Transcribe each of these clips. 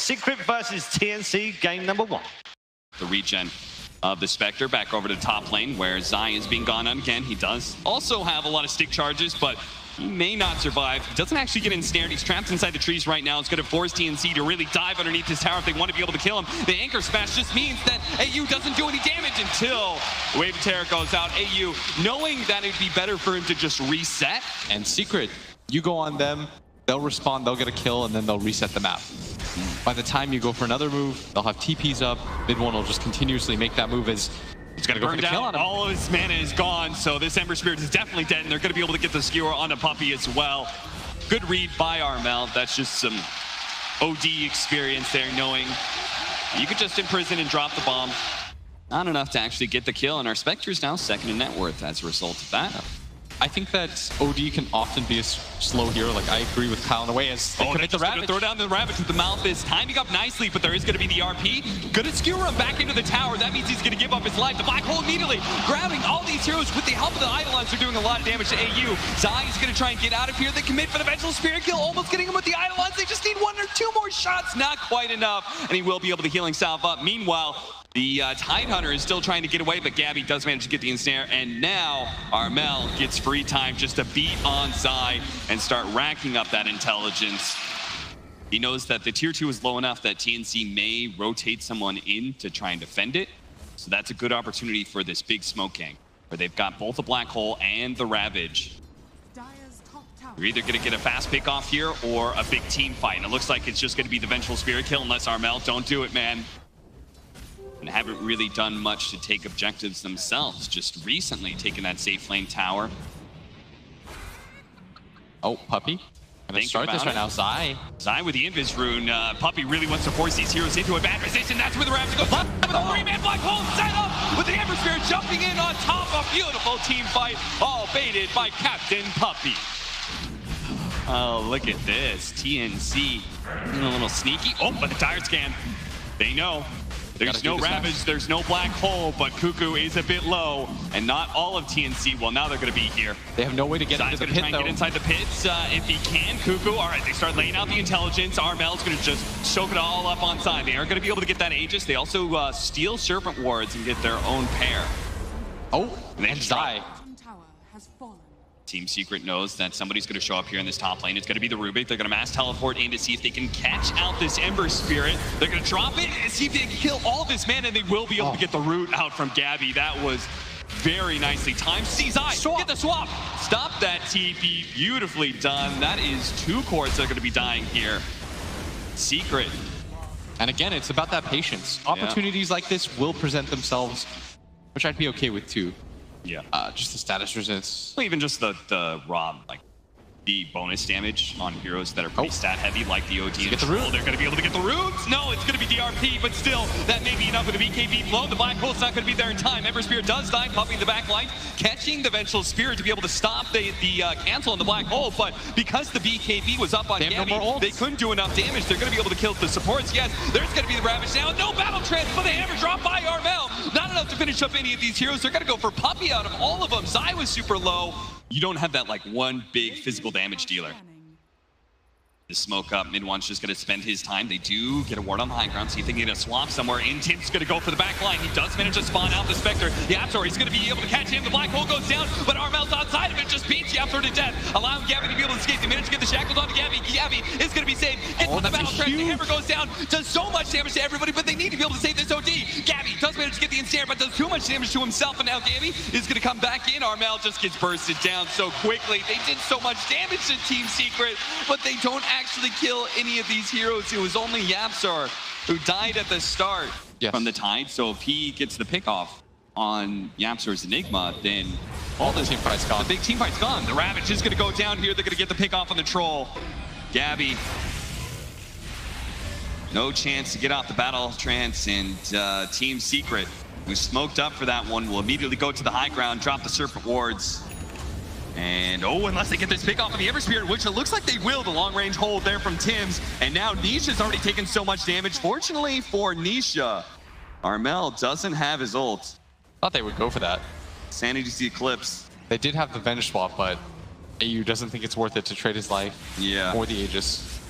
Secret versus TNC, game number 1. The regen of the Spectre back over to top lane where Zai is being gone on again. He does also have a lot of stick charges, but he may not survive. He doesn't actually get ensnared. He's trapped inside the trees right now. It's going to force TNC to really dive underneath his tower if they want to be able to kill him. The anchor smash just means that AU doesn't do any damage until Wave of Terror goes out. AU, knowing that it'd be better for him to just reset. And Secret, you go on them, they'll respond, they'll get a kill, and then they'll reset the map. By the time you go for another move, they'll have TPs up. Mid one will just continuously make that move as he's going to go for the kill on him. All of his mana is gone, so this Ember Spirit is definitely dead, and they're going to be able to get the skewer onto Puppey as well. Good read by Armel. That's just some OD experience there, knowing you could just imprison and drop the bomb. Not enough to actually get the kill, and our Spectre is now second in net worth as a result of that. I think that OD can often be a slow hero. Like, I agree with Kyle in a way as they commit the Ravage. Throw down the Ravage with the Malphus, timing up nicely, but there is going to be the RP. Gonna skewer him back into the tower. That means he's going to give up his life. The Black Hole immediately grabbing all these heroes with the help of the Eidolons. They're doing a lot of damage to AU. Zai is going to try and get out of here. They commit for the eventual Spirit kill, almost getting him with the Eidolons. They just need 1 or 2 more shots. Not quite enough, and he will be able to heal himself up. Meanwhile, the Tidehunter is still trying to get away, but Gabby does manage to get the ensnare, and now Armel gets free time just to beat on Zai and start racking up that intelligence. He knows that the tier 2 is low enough that TNC may rotate someone in to try and defend it, so that's a good opportunity for this big smoke gang, where they've got both the Black Hole and the Ravage. You're either going to get a fast pick off here or a big team fight, and it looks like it's just going to be the eventual Spirit kill unless Armel don't do it, man. And haven't really done much to take objectives themselves. Just recently taken that safe lane tower. Oh, Puppey. Gonna start this right now. Zai with the Invis rune. Puppey really wants to force these heroes into a bad position. That's where the Ravage goes. With a 3-man Black Hole set up with the Ember Spirit jumping in on top. A beautiful team fight, all baited by Captain Puppey. Oh, look at this. TNC a little sneaky. Oh, but the tire scan. They know. There's no Ravage, there's no Black Hole, but Cuckoo is a bit low, and not all of TNC. Well, now they're going to be here. They have no way to get into the pit, though. Get inside the pits if he can. Cuckoo, all right, they start laying out the intelligence. Armel's going to just soak it all up on side. They aren't going to be able to get that Aegis. They also steal Serpent Wards and get their own pair. Oh, and Zai. Team Secret knows that somebody's going to show up here in this top lane. It's going to be the Rubik. They're going to mass teleport in to see if they can catch out this Ember Spirit. They're going to drop it and see if they can kill all this mana, and they will be able to get the root out from Gabby. That was very nicely timed. Zai, get the swap. Stop that TP. Beautifully done. That is 2 cores that are going to be dying here. Secret. And again, it's about that patience. Opportunities like this will present themselves, which I'd be okay with too. Yeah. Just the status resistance. Well, even just the raw, like, the bonus damage on heroes that are pretty stat heavy, like the OD and Troll. They're going to be able to get the roots. No, it's going to be DRP, but still, that may be enough with the BKB flow. The Black Hole's not going to be there in time. Ember Spirit does die, popping the back line, catching the Vengeful Spirit to be able to stop the cancel on the Black Hole, but because the BKB was up on Gabby, they couldn't do enough damage. They're going to be able to kill the supports. Yes, there's going to be the Ravage now. No battle trance, but the hammer drop by Armel. Not enough to finish up any of these heroes. They're going to go for Puppey out of all of them. Zai was super low. You don't have that, like, one big physical damage dealer. The smoke up, mid one's just going to spend his time. They do get a ward on the high ground, see if they can get a swap somewhere. Tim's going to go for the back line. He does manage to spawn out the Spectre. Yapzor, he's going to be able to catch him. The Black Hole goes down, but Armel's outside of it, just beats Yapzor to death, allowing Gabby to be able to escape. They manage to get the shackles onto Gabby. Gabby is going to be saved. Gets the battle trap. The hammer goes down, does so much damage to everybody, but they need to be able to save this OD. Gabby does manage to get the ensnare, but does too much damage to himself, and now Gabby is going to come back in. Armel just gets bursted down so quickly. They did so much damage to Team Secret, but they don't actually kill any of these heroes. It was only Yapzor who died at the start from the Tide. So if he gets the pick off on Yapzor's Enigma, then all the team fight's gone. The big team fight's gone. The Ravage is going to go down here. They're going to get the pick off on the Troll. Gabby, no chance to get off the battle trance, and Team Secret, who smoked up for that one, will immediately go to the high ground, drop the Serpent Wards. And unless they get this pick off of the Ember Spirit, which it looks like they will, the long-range hold there from Tim's. And now Nisha's already taken so much damage. Fortunately for Nisha, Armel doesn't have his ult. Thought they would go for that. Sanity's the Eclipse. They did have the Venge swap, but AU doesn't think it's worth it to trade his life or the Aegis.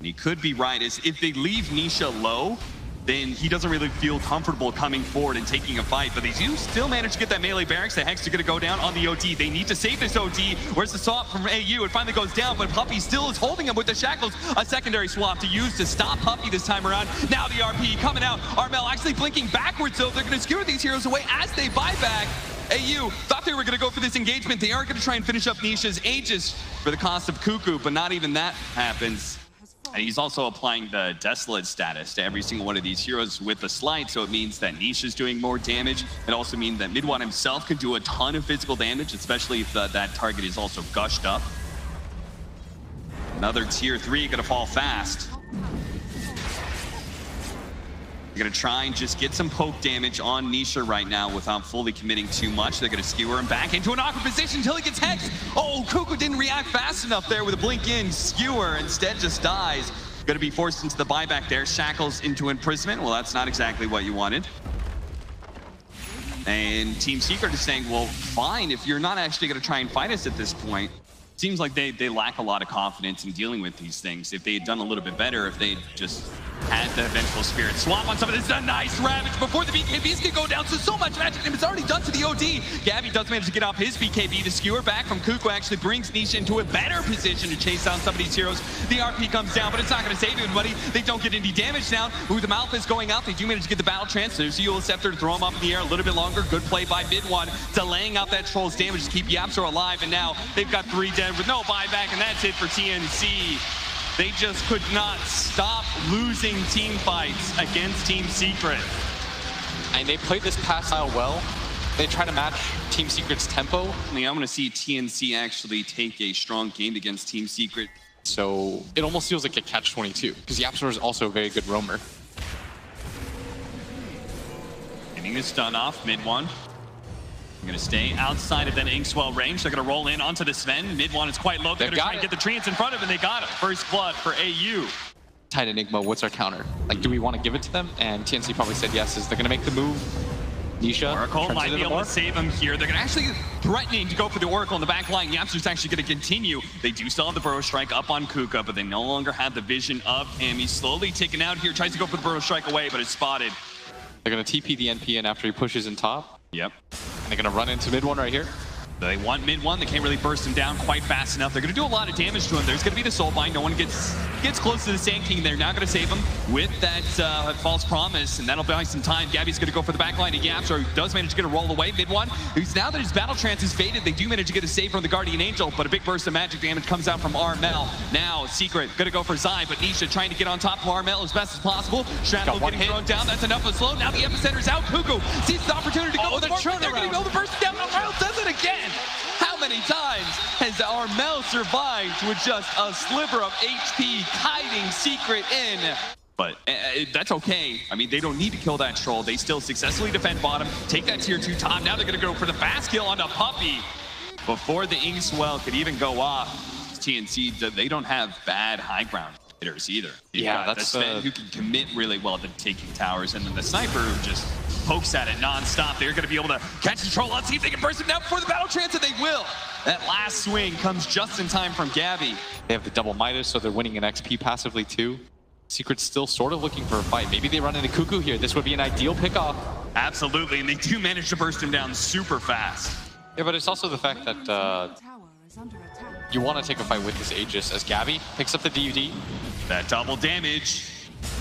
And he could be right, is if they leave Nisha low, then he doesn't really feel comfortable coming forward and taking a fight. But they do still manage to get that melee barracks. The Hex are going to go down on the OD. They need to save this OD. Where's the swap from AU? It finally goes down, but Puppey still is holding him with the shackles. A secondary swap to use to stop Puppey this time around. Now the RP coming out. Armel actually blinking backwards, though. They're going to skewer these heroes away as they buy back. AU thought they were going to go for this engagement. They are going to try and finish up Nisha's Aegis for the cost of Cuckoo, but not even that happens. And he's also applying the Desolate status to every single one of these heroes with the slide, so it means that Nisha's doing more damage. It also means that Midwan himself can do a ton of physical damage, especially if that target is also gushed up. Another tier 3 gonna fall fast. They're gonna try and just get some poke damage on Nisha right now without fully committing too much. They're gonna skewer him back into an awkward position until he gets hexed. Oh, Cuckoo didn't react fast enough there with a blink in. Skewer instead just dies. Gonna be forced into the buyback there. Shackles into imprisonment. Well, that's not exactly what you wanted. And Team Secret is saying, well, fine, if you're not actually gonna try and fight us at this point. Seems like they lack a lot of confidence in dealing with these things. If they had done a little bit better, if they just had the Vengeful Spirit swap on some of this. A nice Ravage before the BKBs can go down. So much magic damage already done to the OD. Gabby does manage to get off his BKB. The skewer back from Cuckoo actually brings Nisha into a better position to chase down some of these heroes. The RP comes down, but it's not going to save anybody. They don't get any damage down. Ooh, the mouth is going out. They do manage to get the battle trance. There's the Eula Scepter to throw him up in the air a little bit longer. Good play by Midwan, delaying out that Troll's damage to keep YapzOr alive. And now they've got 3 dead with no buyback, and that's it for TNC. They just could not stop losing team fights against Team Secret. And they played this pass style well. They try to match Team Secret's tempo. I mean, I'm going to see TNC actually take a strong game against Team Secret. So it almost feels like a catch-22, because YapzOr is also a very good roamer. Getting the stun off, Midwan. They're going to stay outside of that Inkswell range. They're going to roll in onto the Sven. Midwan is quite low. They're going to try and get the treants in front of him, and they got it. First blood for AU. Tight Enigma, what's our counter? Like, do we want to give it to them? And TNC probably said yes. Is they're going to make the move? Nisha Oracle might be able to save him here. They're going to actually threatening to go for the Oracle in the back line. YapzOr's actually going to continue. They do still have the Burrow Strike up on Kuka, but they no longer have the vision of him. He's slowly taken out here. Tries to go for the Burrow Strike away, but is spotted. They're going to TP the NP in after he pushes in top. Yep. And they're going to run into Midwan right here. They want Midwan. They can't really burst him down quite fast enough. They're going to do a lot of damage to him. There's going to be the Soulbind. No one gets close to the Sand King. They're now going to save him with that False Promise, and that'll buy some time. Gabby's going to go for the back line to YapzOr, who does manage to get a roll away. Midwan, who's now that his Battle Trance is faded, they do manage to get a save from the Guardian Angel, but a big burst of magic damage comes out from Armel. Now, Secret going to go for Zai, but Nisha trying to get on top of Armel as best as possible. Shrapnel getting thrown down. That's enough of slow. Now the Epicenter's out. Cuckoo sees the opportunity to go with the turn. They're going to be able to burst down. Armel does it again. How many times has Armel survived with just a sliver of HP kiting Secret in? But that's okay. I mean, they don't need to kill that troll. They still successfully defend bottom, take that tier 2 top. Now they're going to go for the fast kill on the Puppey. Before the Inkswell could even go off, TNC, they don't have bad high ground hitters either. Yeah, that's the Sven who can commit really well to taking towers, and then the Sniper who just pokes at it non-stop. They're going to be able to catch the troll. Let's see if they can burst him down before the Battle Trance, and they will. That last swing comes just in time from Gabby. They have the double Midas, so they're winning an XP passively too. Secret's still sort of looking for a fight. Maybe they run into Cuckoo here. This would be an ideal pickoff. Absolutely, and they do manage to burst him down super fast. Yeah, but it's also the fact that you want to take a fight with this Aegis as Gabby picks up the DUD. That double damage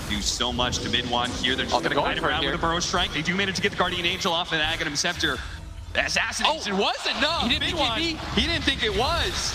do so much to Midwan here. They're just going to guide him around with a Burrow Strike. They do manage to get the Guardian Angel off that Aghanim Scepter. Assassination wasn't, no. He didn't BKB, he didn't think it was.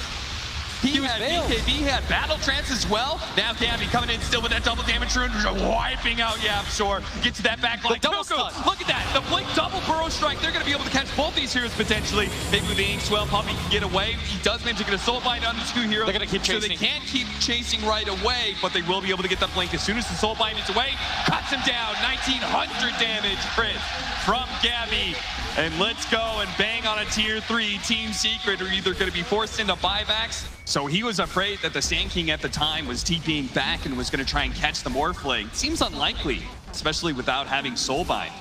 He had BKB, he had Battle Trance as well. Now Gabby coming in still with that double damage rune, wiping out YapzOr. Get to that back line. Cuckoo, look at that. The Blink double Burrow Strike. They're going to be able to catch both these heroes potentially. Maybe with the Inkswell, Puppey can get away. He does manage to get a Soul Bind on the 2 heroes. They're going to keep chasing. So they can't keep chasing right away, but they will be able to get that Blink as soon as the Soul Bind is away. Cuts him down. 1900 damage crit from Gabby. And let's go and bang on a tier 3. Team Secret are either going to be forced into buybacks. So he was afraid that the Sand King at the time was TPing back and was going to try and catch the Morphling. Seems unlikely, especially without having Soulbind.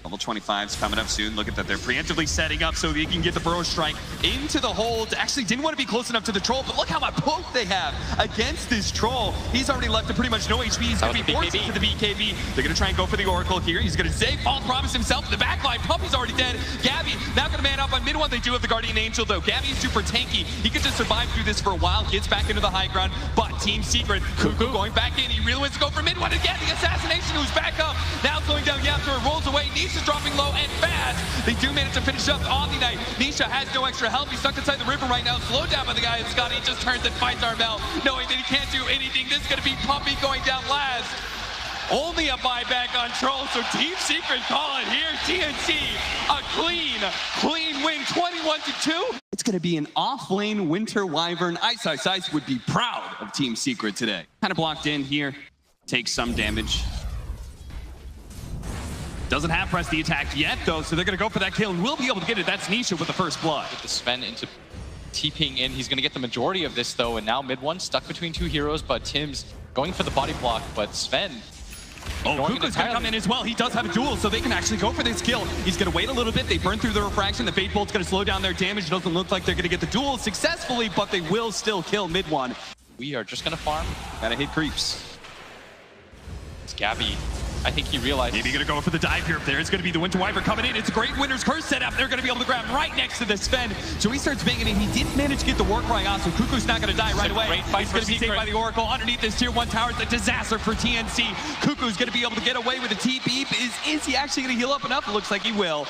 Level 25's coming up soon. Look at that. They're preemptively setting up so they can get the Burrow Strike into the hold. Actually, didn't want to be close enough to the Troll, but look how much poke they have against this Troll. He's already left to pretty much no HP. He's going to be forced into the BKB. They're going to try and go for the Oracle here. He's going to save False Promise himself in the backline. Puppy's already dead. Gabby now going to man up on mid one. They do have the Guardian Angel, though. Gabby is super tanky. He could just survive through this for a while. Gets back into the high ground, but Team Secret, Cuckoo going back in. He really wants to go for mid one again. The assassination who's back up. Now slowing down Yaptor. Rolls away. Nisha's dropping low and fast. They do manage to finish up on the night. Nisha has no extra help. He's stuck inside the river right now. Slowed down by the guy. And Scotty just turns and fights Armel, knowing that he can't do anything. This is going to be Puppy going down last. Only a buyback on Troll, so Team Secret call it here. TNC, a clean win, 21-2. It's going to be an off-lane Winter Wyvern. Ice would be proud of Team Secret today. Kind of blocked in here. Takes some damage. Doesn't have press the attack yet, though, so they're going to go for that kill, and we'll be able to get it. That's Nisha with the first blood. Get the Sven into TPing in. He's going to get the majority of this, though, and now mid one stuck between two heroes, but Tim's going for the body block, but Sven... Oh, Kuku's going to come in as well. He does have a duel, so they can actually go for this kill. He's going to wait a little bit. They burn through the refraction. The Fate Bolt's going to slow down their damage. It doesn't look like they're going to get the duel successfully, but they will still kill mid one. We are just going to farm. Gotta hit creeps. It's Gabby. I think he realized. Maybe going to go for the dive here. There is going to be the Winter Wyvern coming in. It's a great Winter's Curse setup. They're going to be able to grab right next to the Sven. So he starts banging in. He did manage to get the Warcry off, so Cuckoo's not going to die right away. He's going to be saved by the Oracle underneath this tier 1 tower. It's a disaster for TNC. Cuckoo's going to be able to get away with a TP. Is he actually going to heal up enough? It looks like he will.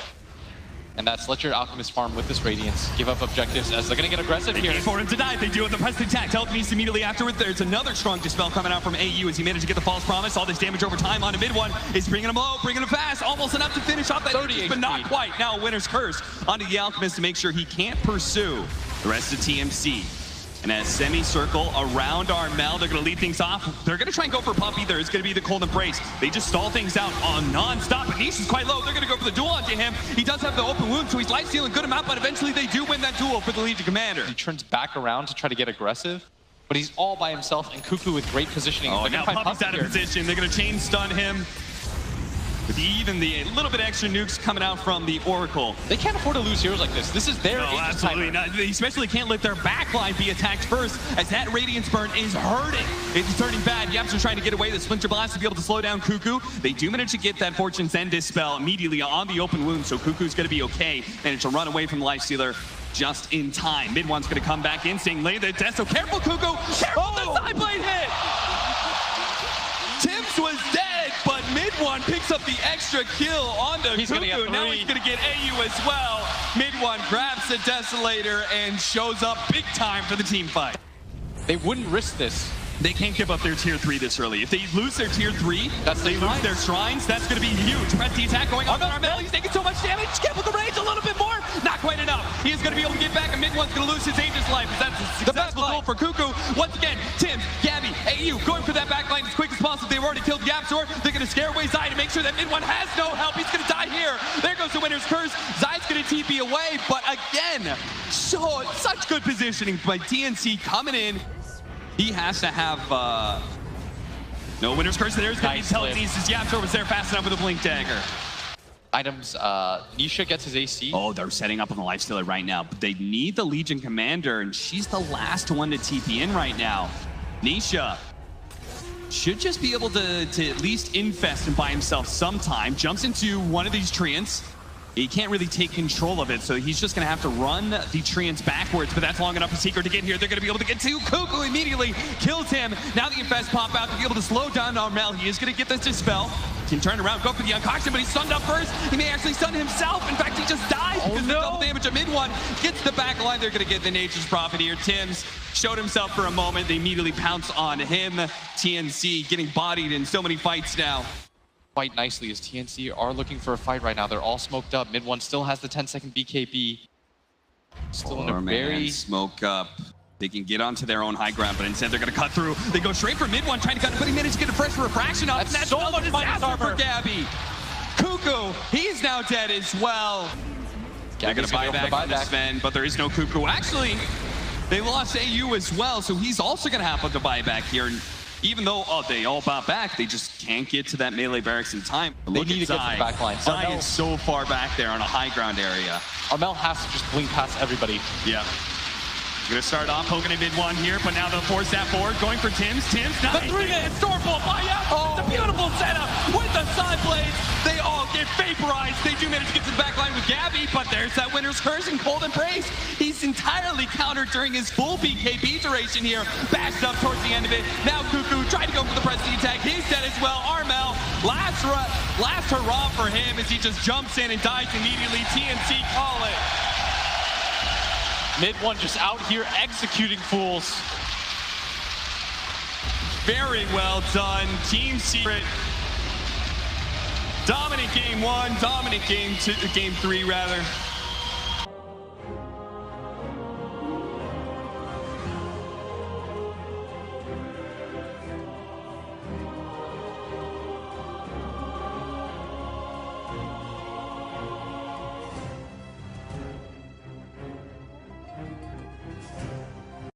And that's let your Alchemist farm with this Radiance. Give up objectives as they're going to get aggressive here. For him to die, they do have the press attack. Telekinesis immediately afterwards. There's another strong dispel coming out from AU as he managed to get the False Promise. All this damage over time on the mid one is bringing him low, bringing him fast. Almost enough to finish off that 30 but not quite. Now Winter's Curse onto the Alchemist to make sure he can't pursue the rest of TMC. And as semicircle around Armel, they're going to lead things off. They're going to try and go for Puppy. There's going to be the Cold Embrace. They just stall things out on non-stop. Anish is quite low. They're going to go for the duel onto him. He does have the open wound, so he's life-stealing a good amount, but eventually they do win that duel for the Legion Commander. He turns back around to try to get aggressive, but he's all by himself, and Cuckoo with great positioning. Oh, now Puppy's out of position. They're going to chain stun him. With even the little bit extra nukes coming out from the Oracle. They can't afford to lose heroes like this. This is their absolutely not. They especially can't let their backline be attacked first, as that Radiance burn is hurting. It's turning bad. Yaps are trying to get away. The Splinter Blast to be able to slow down Cuckoo. They do manage to get that Fortune's End Dispel immediately on the open wound, so Cuckoo's going to be okay. Managed to run away from the Lifestealer just in time. Mid one's going to come back in, saying lay the death. So careful, Cuckoo. Careful, the side blade hit. Tims was dead, but mid one picks up the extra kill onto Cuckoo. Now he's going to get AU as well. Mid one grabs the Desolator and shows up big time for the team fight. They wouldn't risk this. They can't give up their tier 3 this early. If they lose their tier 3, they lose their shrines, that's going to be huge. Press the attack going on Armel. He's taking so much damage. Careful the rage a little bit more. Not quite enough. He is going to be able to get back, and mid one's going to lose his Aegis life. That's a successful goal for Cuckoo. Once again, Tim, Gabby, AU going for that backline as quick as possible. They've already killed Yapzor. They're going to scare away Zai to make sure that mid one has no help. He's going to die here. There goes the Winter's Curse. Zai's going to TP away, but again, such good positioning by TNC coming in. He has to have no Winter's Curse. There's going to be telekinesis. Yapzor was there fast enough with a Blink Dagger. Items, Nisha gets his AC. Oh, they're setting up on the Lifestealer right now, but they need the Legion Commander, and she's the last one to TP in right now. Nisha should just be able to at least infest and buy himself some time. Jumps into one of these treants. He can't really take control of it, so he's just going to have to run the treants backwards, but that's long enough for Secret to get here. They're going to be able to get to Cuckoo immediately. Kills him. Now the Infest pop out to be able to slow down Armel. He is going to get this Dispel. Can turn around, go for the Uncoction, but he's stunned up first. He may actually stun himself. In fact, he just dies because of the double damage of mid one. Gets the back line. They're going to get the Nature's Prophet here. Tims showed himself for a moment. They immediately pounce on him. TNC getting bodied in so many fights now. Quite nicely as TNC are looking for a fight right now. They're all smoked up. Mid one still has the 10-second BKB. Still in a very smoke up. They can get onto their own high ground, but instead they're going to cut through. They go straight for mid one, trying to cut, but he managed to get a fresh refraction up. That's so much disaster for Gabby. Cuckoo, he's now dead as well. They're going to buy back on this Sven, but there is no Cuckoo. Actually, they lost AU as well, so he's also going to have to buy back here. even though they all bought back, they just can't get to that melee barracks in time. They Look need at to get to the back line. Zai is so far back there on a high ground area. Armel has to just blink past everybody. Yeah. Gonna start off poking at mid one here, but now they'll force that forward, going for Tim's. Tim's not. The 3-minute Stormbolt by Yap. It's a beautiful setup with the side blades. They all get vaporized. They do manage to get to the back line with Gabby, but there's that winner's curse and Cold Embrace. He's entirely countered during his full BKB duration here. Bashed up towards the end of it. Now Cuckoo tried to go for the Prestige tag. He's dead as well. Armel, last hurrah for him as he just jumps in and dies immediately. TNC call it. Mid one just out here executing fools. Very well done. Team Secret. Dominant game one, dominant game two, game three rather.